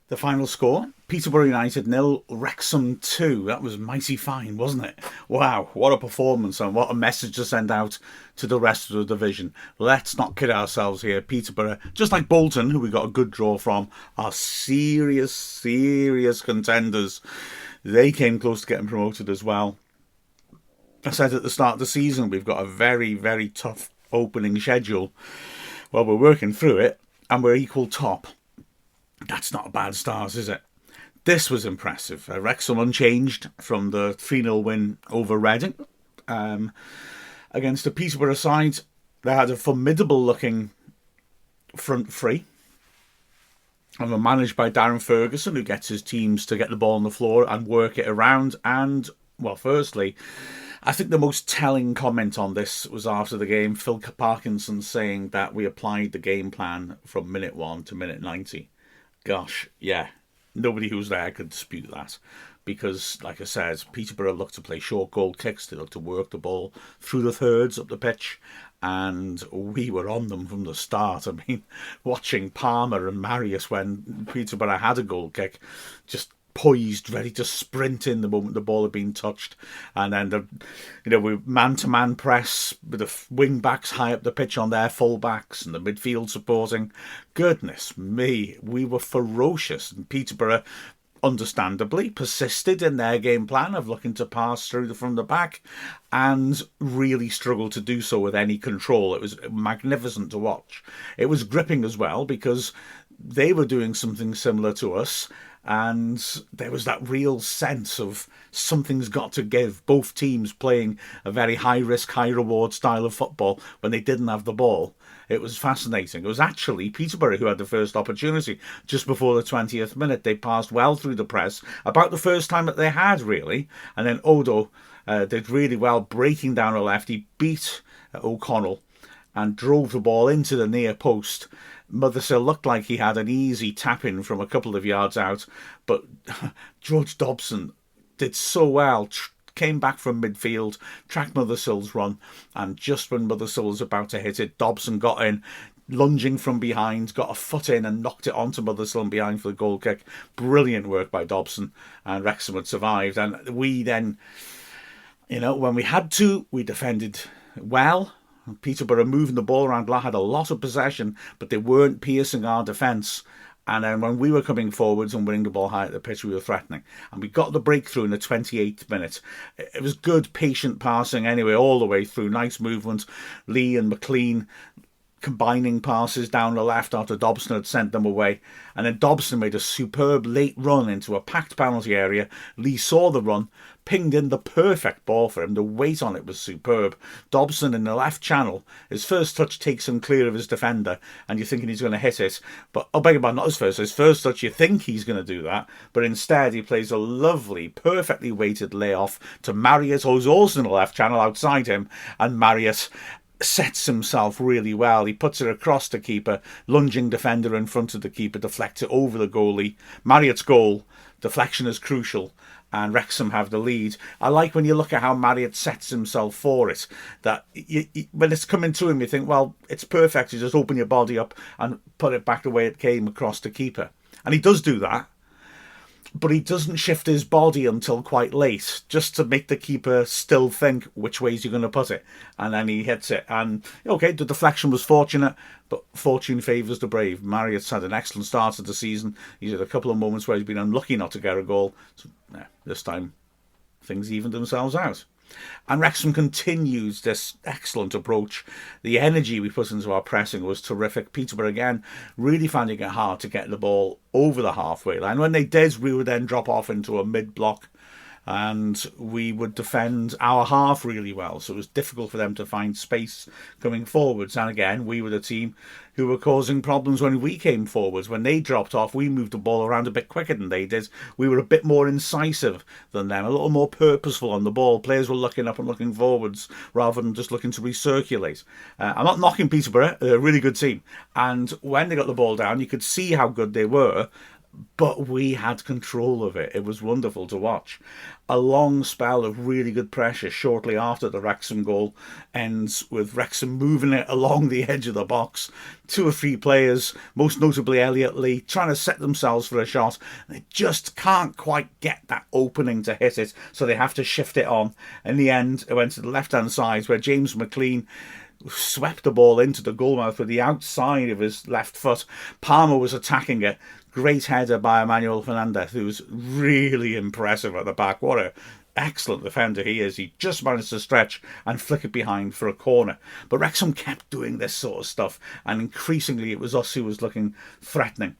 The final score, Peterborough United 0, Wrexham 2. That was mighty fine, wasn't it? Wow, what a performance and what a message to send out to the rest of the division. Let's not kid ourselves here. Peterborough, just like Bolton, who we got a good draw from, are serious contenders. They came close to getting promoted as well. I said at the start of the season, we've got a very tough opening schedule. Well, we're working through it and we're equal top. That's not a bad start, is it? This was impressive. Wrexham unchanged from the 3-0 win over Reading. Against the Peterborough side, they had a formidable looking front three. And were managed by Darren Ferguson, who gets his teams to get the ball on the floor and work it around. And, well, firstly, I think the most telling comment on this was after the game, Phil Parkinson saying that we applied the game plan from minute 1 to minute 90. Gosh, yeah, nobody who was there could dispute that. Because, like I said, Peterborough looked to play short goal kicks. They looked to work the ball through the thirds up the pitch. And we were on them from the start. I mean, watching Palmer and Marius when Peterborough had a goal kick, just poised, ready to sprint in the moment the ball had been touched. And then, we man-to-man press with the wing-backs high up the pitch on their full-backs and the midfield supporting. Goodness me, we were ferocious. And Peterborough, understandably, persisted in their game plan of looking to pass through from the back and really struggled to do so with any control. It was magnificent to watch. It was gripping as well because they were doing something similar to us. And there was that real sense of something's got to give. Both teams playing a very high-risk, high-reward style of football when they didn't have the ball. It was fascinating. It was actually Peterborough who had the first opportunity. Just before the 20th minute, they passed well through the press. About the first time that they had, really. And then Odo did really well, breaking down the left. He beat O'Connell and drove the ball into the near post. Mothersill looked like he had an easy tap-in from a couple of yards out, but George Dobson did so well, came back from midfield, tracked Mothersill's run, and just when Mothersill was about to hit it, Dobson got in, lunging from behind, got a foot in and knocked it onto Mothersill and behind for the goal kick. Brilliant work by Dobson, and Wrexham had survived. And we then, when we had to, we defended well. Peterborough moving the ball around had a lot of possession, but they weren't piercing our defence. And then when we were coming forwards and winning the ball high at the pitch, we were threatening. And we got the breakthrough in the 28th minute. It was good, patient passing anyway, all the way through. Nice movement. Lee and McLean combining passes down the left after Dobson had sent them away. And then Dobson made a superb late run into a packed penalty area. Lee saw the run, pinged in the perfect ball for him. The weight on it was superb. Dobson in the left channel, his first touch takes him clear of his defender, and you're thinking he's going to hit it. But, beg your pardon, not his first. His first touch, you think he's going to do that. But instead, he plays a lovely, perfectly weighted layoff to Marius, who's also in the left channel outside him. And Marius sets himself really well. He puts it across the keeper, lunging defender in front of the keeper, deflects it over the goalie. Marriott's goal, deflection is crucial, and Wrexham have the lead. I like when you look at how Marriott sets himself for it, that when it's coming to him, you think, well, it's perfect. You just open your body up and put it back the way it came across the keeper. And he does do that. But he doesn't shift his body until quite late, just to make the keeper still think which way you're going to put it. And then he hits it. And, okay, the deflection was fortunate, but fortune favours the brave. Marriott's had an excellent start to the season. He's had a couple of moments where he's been unlucky not to get a goal. So, this time, things evened themselves out. And Wrexham continues this excellent approach. The energy we put into our pressing was terrific. Peterborough again really finding it hard to get the ball over the halfway line. When they did, we would then drop off into a mid-block and we would defend our half really well. So it was difficult for them to find space coming forwards. And again, we were the team who were causing problems when we came forwards. When they dropped off, we moved the ball around a bit quicker than they did. We were a bit more incisive than them, a little more purposeful on the ball. Players were looking up and looking forwards rather than just looking to recirculate. I'm not knocking Peterborough, they're a really good team. And when they got the ball down, you could see how good they were. but we had control of it. It was wonderful to watch. A long spell of really good pressure shortly after the Wrexham goal ends with Wrexham moving it along the edge of the box. 2 or 3 players, most notably Elliot Lee, trying to set themselves for a shot. They just can't quite get that opening to hit it, so they have to shift it on. In the end, it went to the left-hand side where James McLean swept the ball into the goalmouth with the outside of his left foot. Palmer was attacking it. Great header by Emmanuel Fernandez, who was really impressive at the back. What an excellent defender he is. He just managed to stretch and flick it behind for a corner. But Wrexham kept doing this sort of stuff, and increasingly it was us who was looking threatening.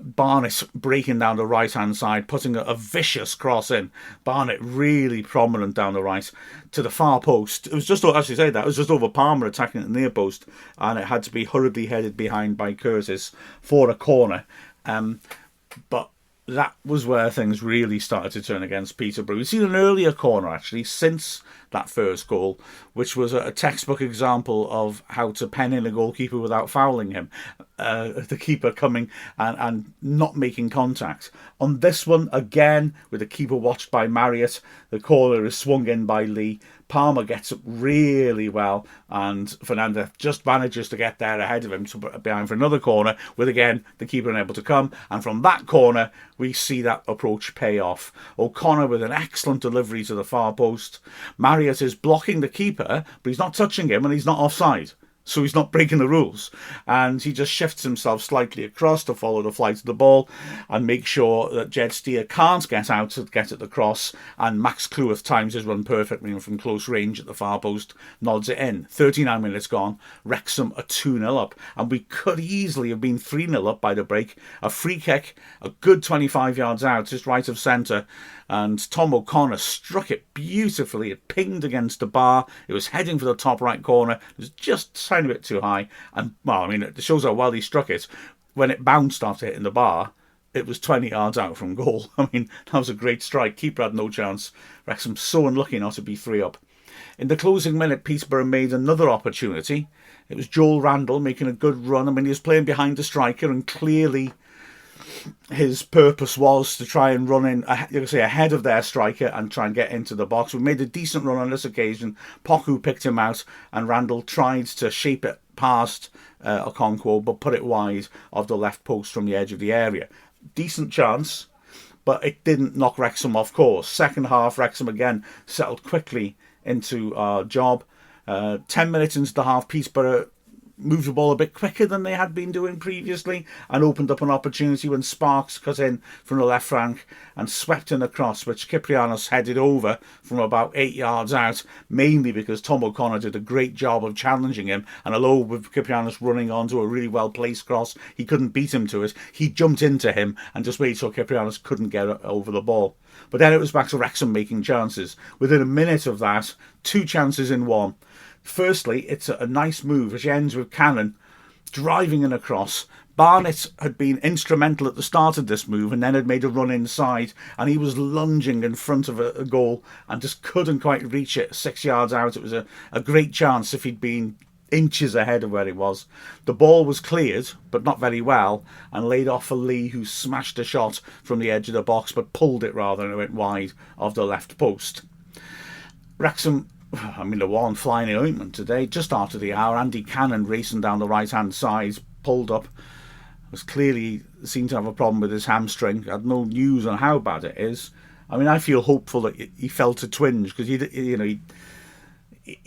Barnett breaking down the right-hand side, putting a vicious cross in. Barnett really prominent down the right to the far post. It was just, as you say, that it was just over Palmer attacking at the near post, and it had to be hurriedly headed behind by Curtis for a corner. But that was where things really started to turn against Peterborough. We've seen an earlier corner, actually, since that first goal, which was a textbook example of how to pen in a goalkeeper without fouling him. The keeper coming and not making contact. On this one, again, with the keeper watched by Marriott, the corner is swung in by Lee. Palmer gets up really well, and Fernandez just manages to get there ahead of him behind for another corner, with again the keeper unable to come. And from that corner, we see that approach pay off. O'Connor with an excellent delivery to the far post. Marriott is blocking the keeper, but he's not touching him and he's not offside. So he's not breaking the rules. And he just shifts himself slightly across to follow the flight of the ball and make sure that Jed Steer can't get out to get at the cross. And Max Cleworth times his run perfectly from close range at the far post, nods it in. 39 minutes gone. Wrexham are 2-0 up. And we could easily have been 3-0 up by the break. A free kick, a good 25 yards out, just right of centre. And Tom O'Connor struck it beautifully. It pinged against the bar. It was heading for the top right corner. It was just a tiny bit too high. And, well, I mean, it shows how well he struck it. When it bounced after hitting the bar, it was 20 yards out from goal. I mean, that was a great strike. Keeper had no chance. Wrexham so unlucky not to be 3 up. In the closing minute, Peterborough made another opportunity. It was Joel Randall making a good run. I mean, he was playing behind the striker, and clearly his purpose was to try and run in, you can say, ahead of their striker and try and get into the box. We made a decent run on this occasion. Poku picked him out, and Randall tried to shape it past Okonkwo, but put it wide of the left post from the edge of the area. Decent chance, but it didn't knock Wrexham off course. Second half, Wrexham again settled quickly into our job. 10 minutes into the half, Peterborough moved the ball a bit quicker than they had been doing previously and opened up an opportunity when Sparks cut in from the left flank and swept in a cross which Kyprianos headed over from about 8 yards out, mainly because Tom O'Connor did a great job of challenging him, and although with Kyprianos running onto a really well placed cross, he couldn't beat him to it. He jumped into him and just waited so Kyprianos couldn't get over the ball. But then it was back to Wrexham making chances. Within a minute of that, 2 chances in one. Firstly, it's a nice move which ends with Cannon driving in across. Barnett had been instrumental at the start of this move and then had made a run inside, and he was lunging in front of a goal and just couldn't quite reach it 6 yards out. It was a great chance if he'd been inches ahead of where he was. The ball was cleared, but not very well, and laid off for Lee, who smashed a shot from the edge of the box, but pulled it rather, and it went wide of the left post. Wrexham, I mean, they were on flying in ointment today. Just after the hour, Andy Cannon racing down the right-hand side, pulled up. Was clearly seemed to have a problem with his hamstring. Had no news on how bad it is. I mean, I feel hopeful that he felt a twinge because he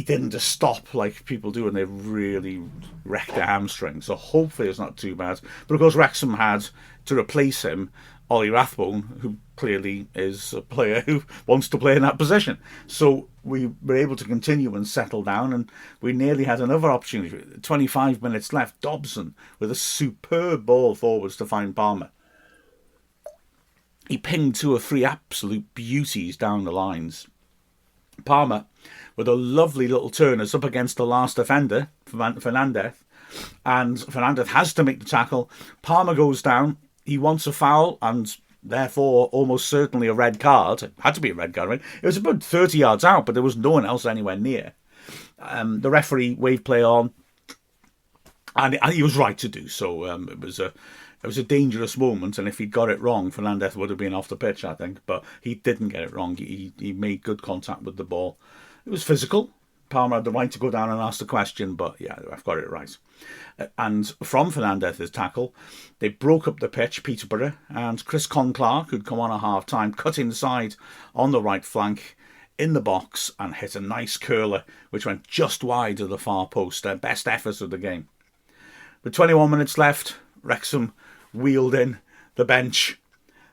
didn't just stop like people do when they really wreck their hamstring. So hopefully it's not too bad. But of course, Wrexham had to replace him Ollie Rathbone, who clearly is a player who wants to play in that position. So we were able to continue and settle down, and we nearly had another opportunity. 25 minutes left. Dobson with a superb ball forwards to find Palmer. He pinged 2 or 3 absolute beauties down the lines. Palmer, with a lovely little turn, is up against the last defender, Fernandez, and Fernandez has to make the tackle. Palmer goes down. He wants a foul, and therefore almost certainly a red card. It had to be a red card, right? It was about 30 yards out, but there was no one else anywhere near. The referee waved play on, And he was right to do so. It was a dangerous moment, and if he'd got it wrong, Fernandez would have been off the pitch, I think. But he didn't get it wrong. He made good contact with the ball. It was physical. Palmer had the right to go down and ask the question, but yeah, I've got it right. And from Fernandez's tackle, they broke up the pitch, Peterborough, and Chris Con-Clark, who'd come on at half-time, cut inside on the right flank in the box and hit a nice curler, which went just wide of the far post. Their best efforts of the game. With 21 minutes left, Wrexham wheeled in the bench.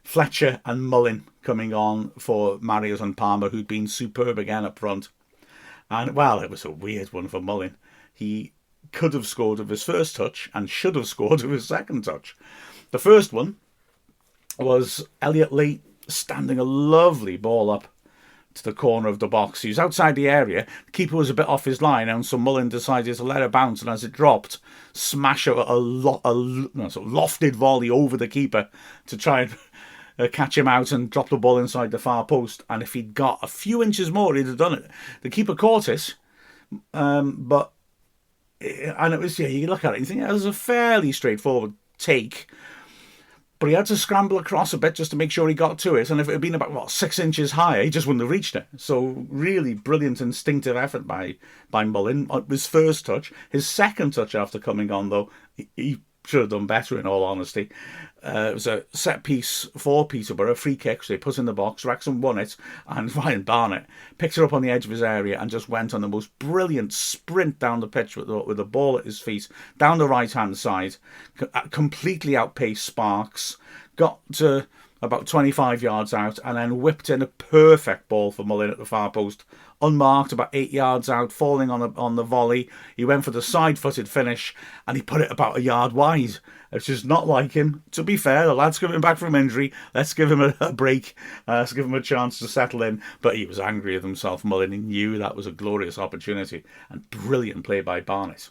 Fletcher and Mullin coming on for Marius and Palmer, who'd been superb again up front. And, well, it was a weird one for Mullin. He could have scored with his first touch and should have scored with his second touch. The first one was Elliot Lee standing a lovely ball up to the corner of the box. He was outside the area. The keeper was a bit off his line, and so Mullin decided to let it bounce, and as it dropped, smash a sort of lofted volley over the keeper to try and catch him out and drop the ball inside the far post. And if he'd got a few inches more, he'd have done it. The keeper caught it, but it was, you look at it and you think it was a fairly straightforward take, but he had to scramble across a bit just to make sure he got to it. And if it had been about 6 inches higher, he just wouldn't have reached it. So really brilliant instinctive effort by Mullin. His first touch. His second touch after coming on, though, he should have done better, in all honesty. It was a set piece for Peterborough, a free kick, so they put in the box. Wrexham won it, and Ryan Barnett picked it up on the edge of his area and just went on the most brilliant sprint down the pitch with the ball at his feet, down the right-hand side, completely outpaced Sparks, got to about 25 yards out, and then whipped in a perfect ball for Mullin at the far post, unmarked, about 8 yards out, falling on the volley. He went for the side-footed finish, and he put it about a yard wide. It's just not like him. To be fair, the lad's coming back from injury. Let's give him a break. Let's give him a chance to settle in. But he was angry with himself, Mullin. He knew that was a glorious opportunity, and brilliant play by Barnett.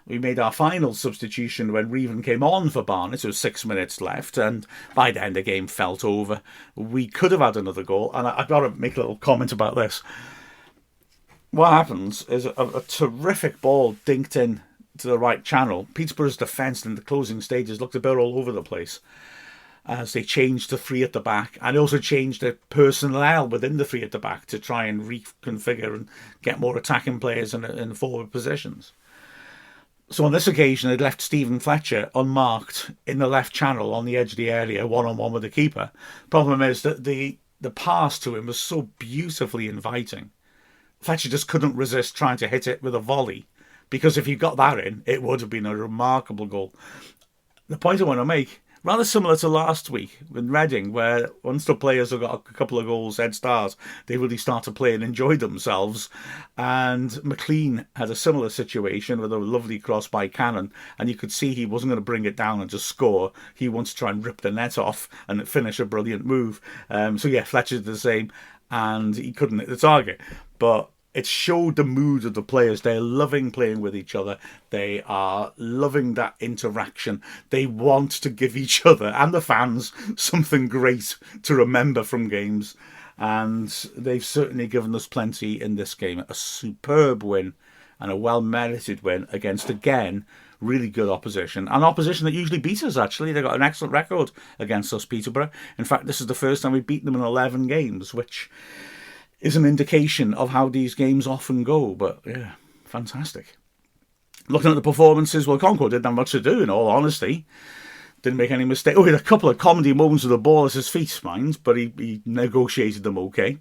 We made our final substitution when Reven came on for Barnett. There was 6 minutes left, and by then the game felt over. We could have had another goal, and I've got to make a little comment about this. What happens is a terrific ball dinked in to the right channel. Peterborough's defence in the closing stages looked a bit all over the place as they changed to 3 at the back, and also changed the personnel within the 3 at the back to try and reconfigure and get more attacking players in forward positions. So on this occasion, they'd left Stephen Fletcher unmarked in the left channel on the edge of the area, one-on-one with the keeper. Problem is that the pass to him was so beautifully inviting. Fletcher just couldn't resist trying to hit it with a volley, because if he got that in, it would have been a remarkable goal. The point I want to make, rather similar to last week with Reading, where once the players have got a couple of goals head start, they really start to play and enjoy themselves. And McLean had a similar situation with a lovely cross by Cannon, and you could see he wasn't going to bring it down and just score. He wanted to try and rip the net off and finish a brilliant move. Fletcher did the same, and he couldn't hit the target. But it showed the mood of the players. They're loving playing with each other. They are loving that interaction. They want to give each other and the fans something great to remember from games. And they've certainly given us plenty in this game. A superb win and a well-merited win against, again, really good opposition. An opposition that usually beats us, actually. They've got an excellent record against us, Peterborough. In fact, this is the first time we've beaten them in 11 games, which is an indication of how these games often go. But yeah, fantastic. Looking at the performances, well, Concord didn't have much to do, in all honesty. Didn't make any mistake. He had a couple of comedy moments with the ball at his feet, mind, but he negotiated them okay.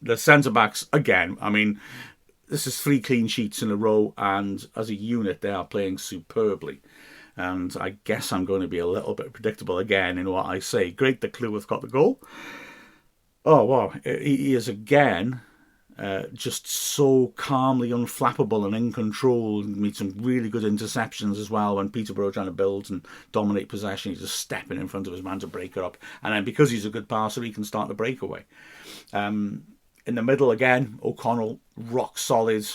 The centre-backs, again, I mean, this is 3 clean sheets in a row, and as a unit, they are playing superbly. And I guess I'm going to be a little bit predictable again in what I say. Great that Cleworth got the goal. Oh, wow. He is, again, just so calmly unflappable and in control. He made some really good interceptions as well when Peterborough trying to build and dominate possession. He's just stepping in front of his man to break it up. And then because he's a good passer, he can start the breakaway. In the middle, again, O'Connell, rock solid,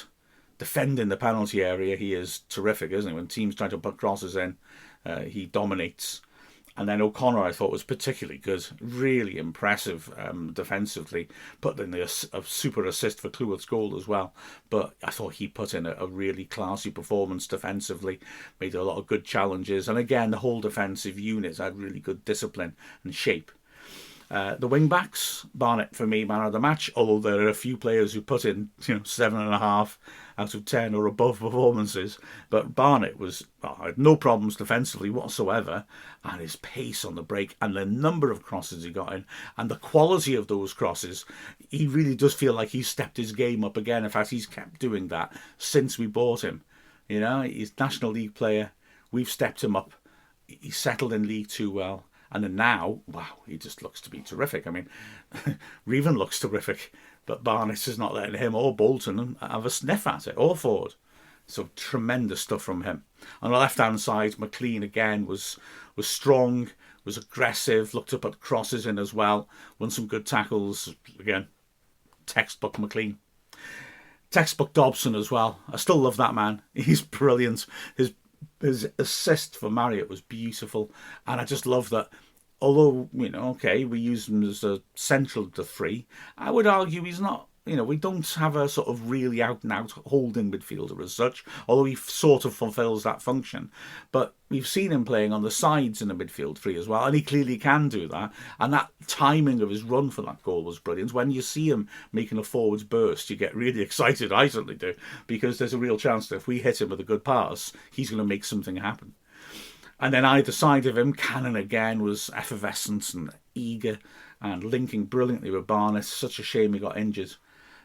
defending the penalty area. He is terrific, isn't he? When teams try to put crosses in, he dominates. And then O'Connor, I thought, was particularly good, really impressive defensively. Put in a super assist for Cleworth's goal as well. But I thought he put in a really classy performance defensively, made a lot of good challenges. And again, the whole defensive unit had really good discipline and shape. The wing backs, Barnett for me, man of the match. Although there are a few players who put in 7.5 out of 10 or above performances, but Barnett had no problems defensively whatsoever, and his pace on the break and the number of crosses he got in and the quality of those crosses, he really does feel like he's stepped his game up again. In fact, he's kept doing that since we bought him. He's National League player. We've stepped him up. He's settled in League Two well. And then now, wow, he just looks to be terrific. I mean, Reven looks terrific, but Barnett is not letting him or Bolton have a sniff at it, or Ford. So tremendous stuff from him. On the left-hand side, McLean again was strong, was aggressive, looked up at crosses in as well, won some good tackles. Again, textbook McLean. Textbook Dobson as well. I still love that man. He's brilliant. His assist for Marriott was beautiful, and I just love that. Although we use him as a central of the three, I would argue he's not. We don't have a sort of really out-and-out holding midfielder as such, although he sort of fulfills that function. But we've seen him playing on the sides in the midfield three as well, and he clearly can do that. And that timing of his run for that goal was brilliant. When you see him making a forwards burst, you get really excited, I certainly do, because there's a real chance that if we hit him with a good pass, he's going to make something happen. And then either side of him, Cannon again was effervescent and eager and linking brilliantly with Barnett. Such a shame he got injured.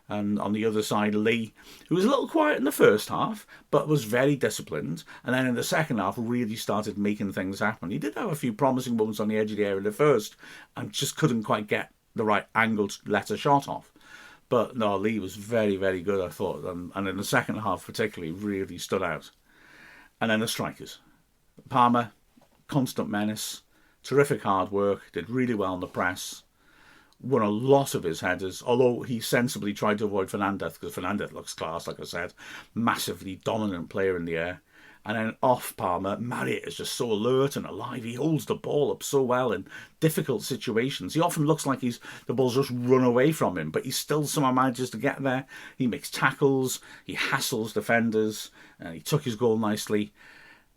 And on the other side, Lee, who was a little quiet in the first half, but was very disciplined. And then in the second half, really started making things happen. He did have a few promising moments on the edge of the area in the first, and just couldn't quite get the right angle to let a shot off. But no, Lee was very, very good, I thought. And in the second half, particularly, really stood out. And then the strikers. Palmer, constant menace, terrific hard work, did really well in the press. Won a lot of his headers, although he sensibly tried to avoid Fernandez, because Fernandez looks class, like I said. Massively dominant player in the air. And then off Palmer, Marriott is just so alert and alive. He holds the ball up so well in difficult situations. He often looks like the ball's just run away from him, but he still somehow manages to get there. He makes tackles, he hassles defenders, and he took his goal nicely.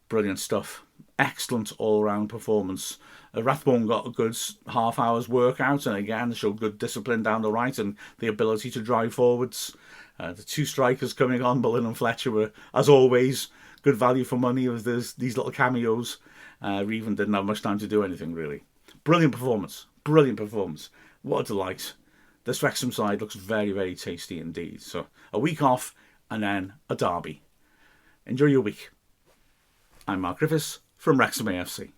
Brilliant stuff. Excellent all-round performance. Rathbone got a good half hour's workout, and again showed good discipline down the right and the ability to drive forwards. The two strikers coming on, Bullen and Fletcher, were, as always, good value for money with these little cameos. Reven didn't have much time to do anything, really. Brilliant performance. Brilliant performance. What a delight. This Wrexham side looks very, very tasty indeed. So a week off and then a derby. Enjoy your week. I'm Mark Griffiths from Wrexham AFC.